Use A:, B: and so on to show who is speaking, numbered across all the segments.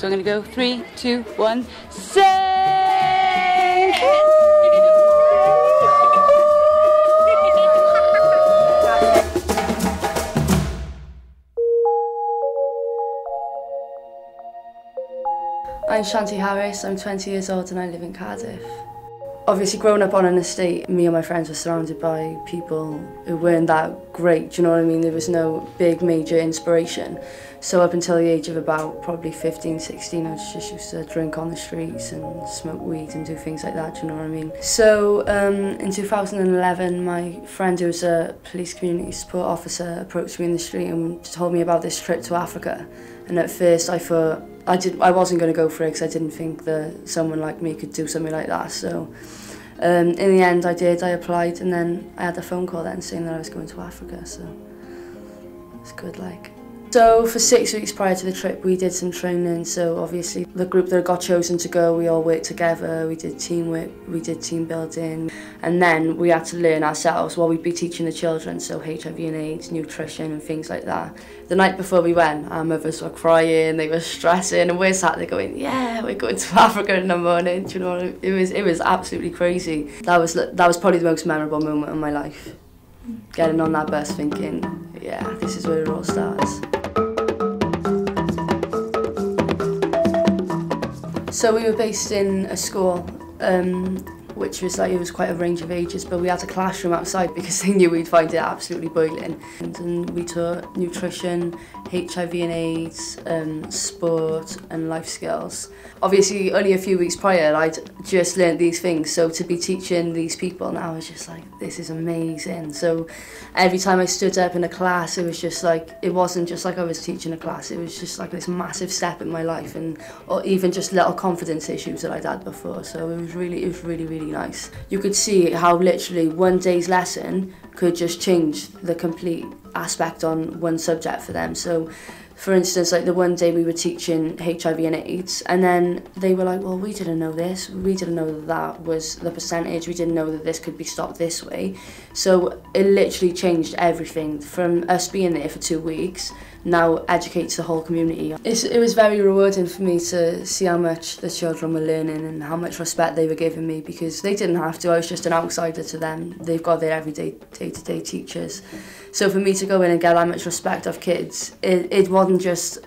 A: So I'm going to go 3, 2, 1, sing!
B: I'm Chanty, I'm 20 years old and I live in Cardiff. Obviously growing up on an estate, me and my friends were surrounded by people who weren't that great, do you know what I mean? There was no big major inspiration. So up until the age of about probably 15, 16, I just used to drink on the streets and smoke weed and do things like that, do you know what I mean? So in 2011, my friend who was a police community support officer approached me in the street and told me about this trip to Africa. And at first I thought, I wasn't going to go for it because I didn't think that someone like me could do something like that. So in the end I did, I applied, and then I had a phone call then saying that I was going to Africa, so it's good like. So for 6 weeks prior to the trip we did some training, so obviously the group that got chosen to go, we all worked together, we did teamwork, we did team building, and then we had to learn ourselves while we'd be teaching the children, so HIV and AIDS, nutrition and things like that. The night before we went, our mothers were crying, they were stressing, and we're sat there going, yeah, we're going to Africa in the morning, do you know what I mean? It was absolutely crazy. That was probably the most memorable moment of my life. Getting on that bus thinking, yeah, this is where it all starts. So we were based in a school, which was like, it was quite a range of ages, but we had a classroom outside because they knew we'd find it absolutely boiling. And we taught nutrition, HIV and AIDS, sport and life skills. Obviously only a few weeks prior I'd just learnt these things, so to be teaching these people now is just like, this is amazing. So every time I stood up in a class, it was just like, it wasn't just like I was teaching a class, it was just like this massive step in my life, and or even just little confidence issues that I'd had before. So it was really nice. You could see how literally one day's lesson could just change the complete aspect on one subject for them. So for instance, like the one day we were teaching HIV and AIDS, and then they were like, well, we didn't know this, we didn't know that that was the percentage, we didn't know that this could be stopped this way. So it literally changed everything from us being there for 2 weeks, now educates the whole community. It was very rewarding for me to see how much the children were learning and how much respect they were giving me, because they didn't have to, I was just an outsider to them. They've got their everyday, day-to-day teachers. So for me to go in and get that much respect of kids, it wasn't just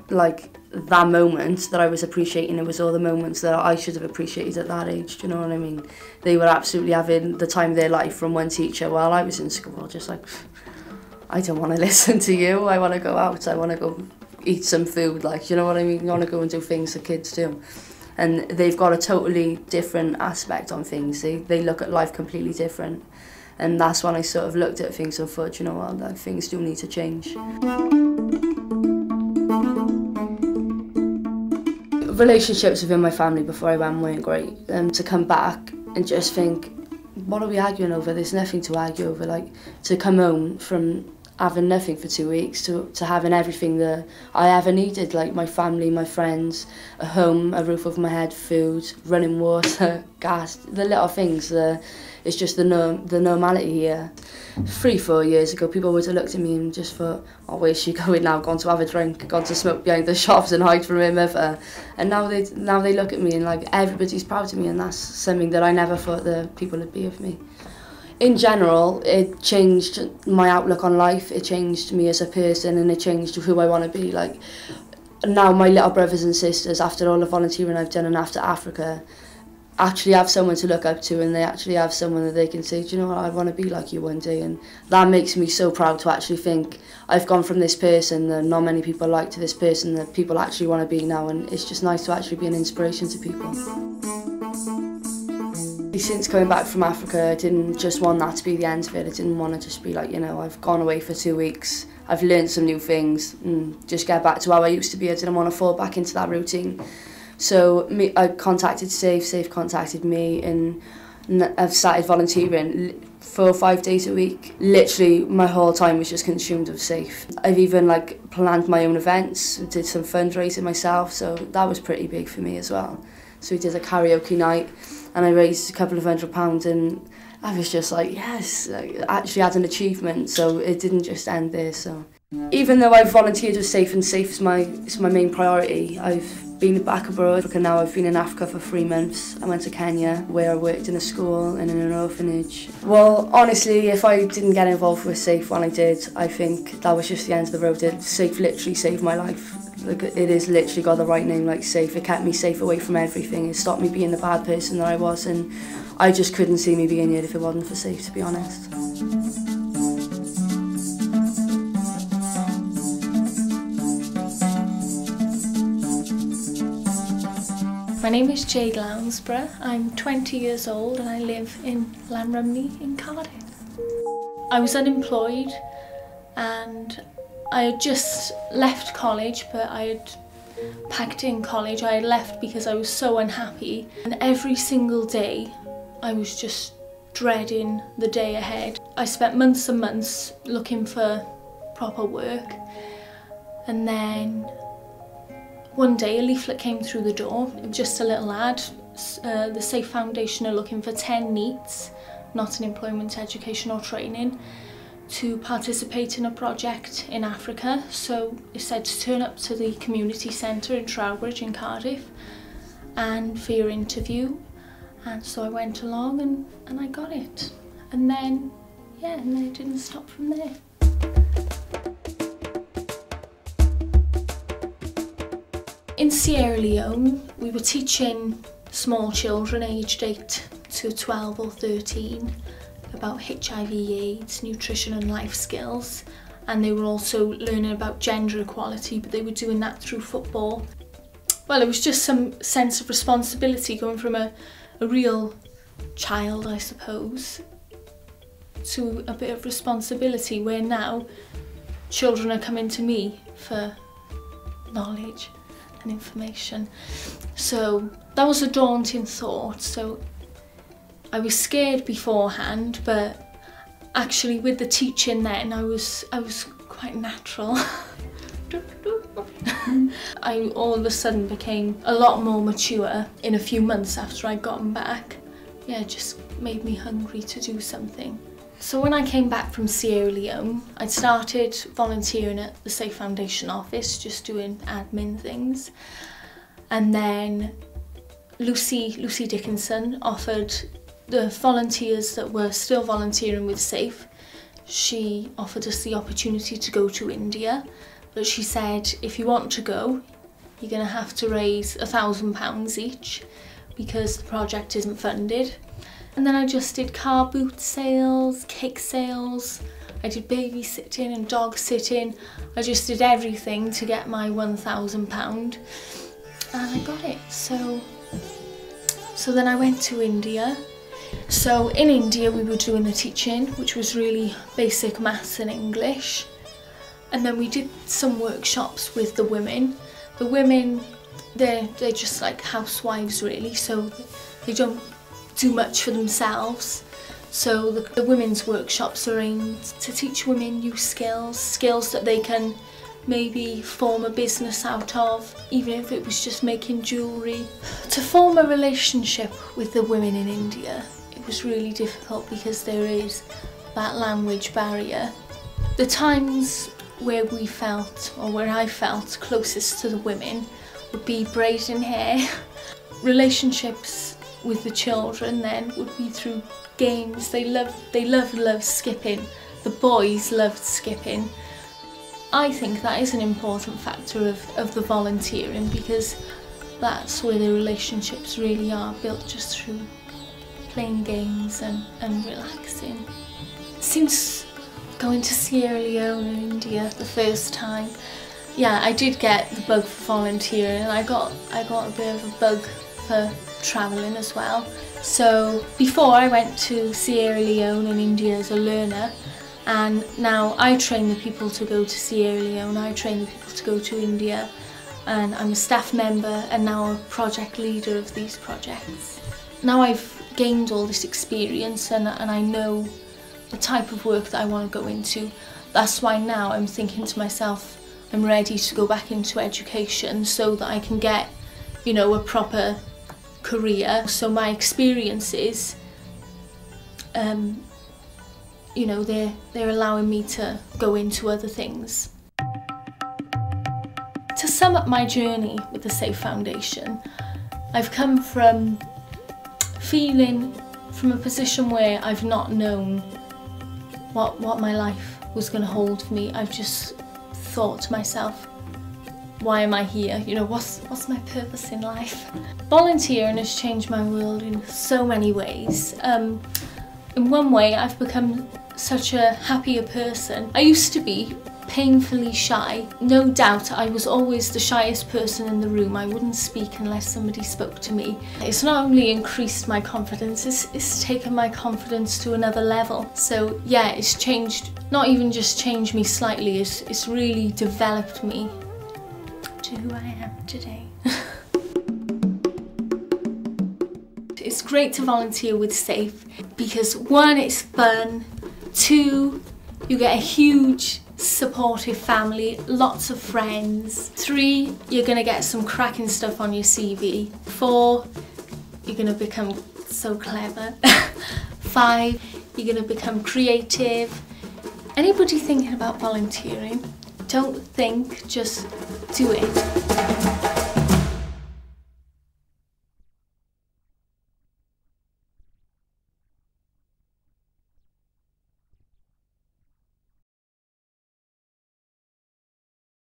B: like that moment that I was appreciating, it was all the moments that I should have appreciated at that age, do you know what I mean? They were absolutely having the time of their life from one teacher while I was in school, just like, I don't want to listen to you, I want to go out, I want to go eat some food, like, you know what I mean? You want to go and do things that kids do. And they've got a totally different aspect on things, they look at life completely different. And that's when I sort of looked at things and thought, you know what, like, things do need to change. Relationships within my family before I went weren't great. To come back and just think, what are we arguing over? There's nothing to argue over. Like, to come home from having nothing for 2 weeks to having everything that I ever needed, like my family, my friends, a home, a roof over my head, food, running water, gas, the little things. It's just the normality here. 3-4 years ago, people would have looked at me and just thought, oh, where's she going now? Gone to have a drink, gone to smoke behind the shops and hide from her mother. And now they look at me and like everybody's proud of me, and that's something that I never thought the people would be of me. In general, it changed my outlook on life, it changed me as a person, and it changed who I want to be. Like, now my little brothers and sisters, after all the volunteering I've done and after Africa, actually have someone to look up to, and they actually have someone that they can say, do you know what, I want to be like you one day. And that makes me so proud to actually think I've gone from this person that not many people like to this person that people actually want to be now, and it's just nice to actually be an inspiration to people. Since coming back from Africa, I didn't just want that to be the end of it. I didn't want to just be like, you know, I've gone away for 2 weeks, I've learned some new things, and just get back to how I used to be. I didn't want to fall back into that routine. So I contacted Safe contacted me, and I've started volunteering 4 or 5 days a week. Literally, my whole time was just consumed with Safe. I've even like planned my own events, did some fundraising myself, so that was pretty big for me as well. So we did a karaoke night, and I raised a couple of £100, and I was just like, yes, I actually had an achievement, so it didn't just end there. So even though I've volunteered with Safe, and Safe is my main priority, I've been back abroad, and now I've been in Africa for 3 months. I went to Kenya, where I worked in a school and in an orphanage. Well, honestly, if I didn't get involved with SAFE when I did, I think that was just the end of the road. SAFE literally saved my life. Like, it has literally got the right name, like SAFE. It kept me safe away from everything. It stopped me being the bad person that I was, and I just couldn't see me being here if it wasn't for SAFE, to be honest.
C: My name is Jade Lownsbrough. I'm 20 years old and I live in Lownsbrough in Cardiff. I was unemployed and I had just left college, but I had packed in college. I had left because I was so unhappy, and every single day I was just dreading the day ahead. I spent months and months looking for proper work, and then one day a leaflet came through the door. It was just a little ad. The SAFE Foundation are looking for 10 NEETs, not in employment, education or training, to participate in a project in Africa. So it said to turn up to the community centre in Trowbridge in Cardiff and for your interview. And so I went along and I got it. And then, yeah, and then it didn't stop from there. In Sierra Leone, we were teaching small children aged 8 to 12 or 13 about HIV/AIDS, nutrition and life skills, and they were also learning about gender equality, but they were doing that through football. Well, it was just some sense of responsibility going from a real child, I suppose, to a bit of responsibility where now children are coming to me for knowledge and information. So that was a daunting thought. So I was scared beforehand, but actually with the teaching then I was quite natural. I all of a sudden became a lot more mature in a few months after I'd gotten back. Yeah, it just made me hungry to do something. So when I came back from Sierra Leone, I started volunteering at the SAFE Foundation office, just doing admin things. And then Lucy Dickinson offered the volunteers that were still volunteering with SAFE, she offered us the opportunity to go to India. But she said, if you want to go, you're going to have to raise £1,000 each because the project isn't funded. And then I just did car boot sales, cake sales, I did babysitting and dog sitting. I just did everything to get my £1,000 and I got it. So then I went to India. So in India we were doing the teaching, which was really basic maths and English. And then we did some workshops with the women. The women, they're just like housewives really, so they don't do much for themselves. So the women's workshops are aimed to teach women new skills that they can maybe form a business out of, even if it was just making jewellery. To form a relationship with the women in India, it was really difficult because there is that language barrier. The times where we felt, or where I felt closest to the women, would be braiding hair. Relationships with the children then would be through games. They loved skipping. The boys loved skipping. I think that is an important factor of the volunteering, because that's where the relationships really are built, just through playing games and relaxing. Since going to Sierra Leone and India the first time, yeah, I did get the bug for volunteering, and I got a bit of a bug for travelling as well. So before I went to Sierra Leone and India as a learner, and now I train the people to go to Sierra Leone, I train the people to go to India, and I'm a staff member and now a project leader of these projects. Now I've gained all this experience and I know the type of work that I want to go into. That's why now I'm thinking to myself, I'm ready to go back into education so that I can get, you know, a proper career. So my experiences, you know, they're allowing me to go into other things. To sum up my journey with the Safe Foundation, I've come from feeling from a position where I've not known what my life was going to hold for me. I've just thought to myself, why am I here? You know, what's my purpose in life? Volunteering has changed my world in so many ways. In one way, I've become such a happier person. I used to be painfully shy. No doubt I was always the shyest person in the room. I wouldn't speak unless somebody spoke to me. It's not only increased my confidence, it's taken my confidence to another level. So yeah, it's changed, not even just changed me slightly, it's really developed me to who I am today. It's great to volunteer with SAFE because 1, it's fun, 2, you get a huge supportive family, lots of friends, 3, you're gonna get some cracking stuff on your CV, 4, you're gonna become so clever, 5, you're gonna become creative. Anybody thinking about volunteering, don't think, just do it.